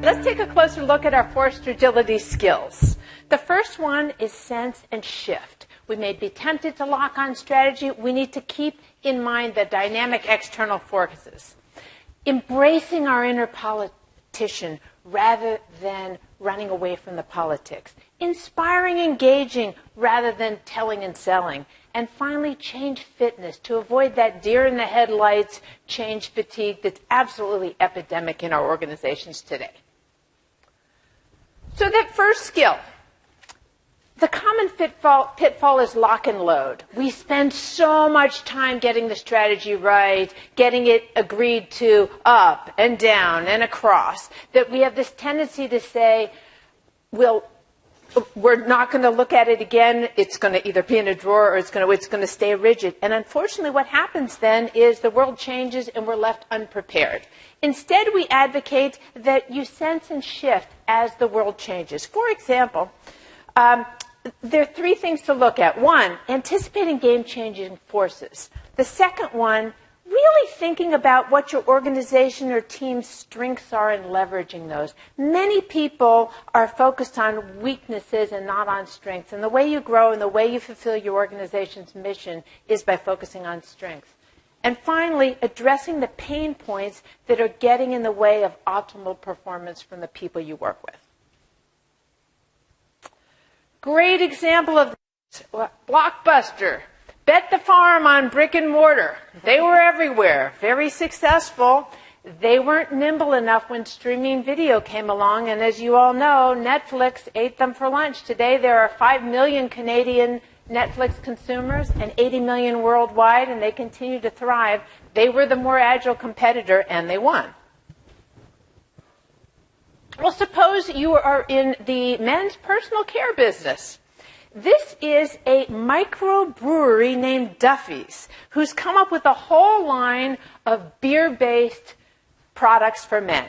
Let's take a closer look at our 4 Stragility skills. The first one is sense and shift. We may be tempted to lock on strategy. We need to keep in mind the dynamic external forces. Embracing our inner politician rather than running away from the politics. Inspiring, engaging rather than telling and selling. And finally, change fitness to avoid that deer in the headlights change fatigue that's absolutely epidemic in our organizations today. So that first skill, the common pitfall is lock and load. We spend so much time getting the strategy right, getting it agreed to up and down and across, that we have this tendency to say, we're not going to look at it again. It's going to either be in a drawer or it's going to stay rigid. And unfortunately, what happens then is the world changes and we're left unprepared. Instead, we advocate that you sense and shift as the world changes. For example, there are 3 things to look at. 1, anticipating game-changing forces. The second one, really thinking about what your organization or team's strengths are and leveraging those. Many people are focused on weaknesses and not on strengths. And the way you grow and the way you fulfill your organization's mission is by focusing on strengths. And finally, addressing the pain points that are getting in the way of optimal performance from the people you work with. Great example of this, Blockbuster. Bet the farm on brick and mortar. They were everywhere, very successful. They weren't nimble enough when streaming video came along, and as you all know, Netflix ate them for lunch. Today there are 5 million Canadian Netflix consumers and 80 million worldwide, and they continue to thrive. They were the more agile competitor, and they won. Well, suppose you are in the men's personal care business. This is a microbrewery named Duffy's, who's come up with a whole line of beer-based products for men.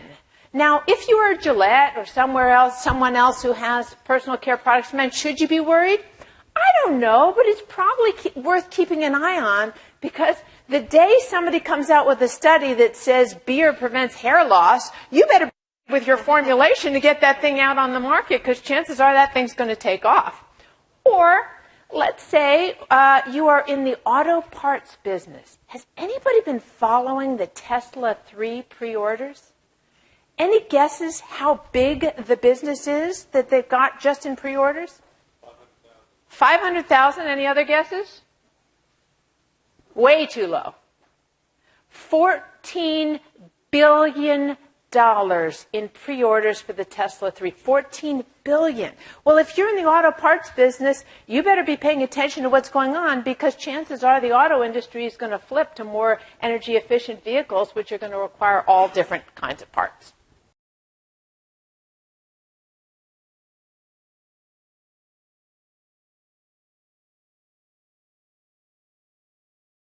Now, if you are Gillette or someone else who has personal care products for men, should you be worried? I don't know, but it's probably worth keeping an eye on, because the day somebody comes out with a study that says beer prevents hair loss, you better be with your formulation to get that thing out on the market, because chances are that thing's going to take off. Or let's say you are in the auto parts business. Has anybody been following the Tesla 3 pre-orders? Any guesses how big the business is that they've got just in pre-orders? 500,000. Any other guesses? Way too low. $14 billion in pre-orders for the Tesla 3. $14 billion. Well, if you're in the auto parts business, you better be paying attention to what's going on, because chances are the auto industry is going to flip to more energy-efficient vehicles, which are going to require all different kinds of parts.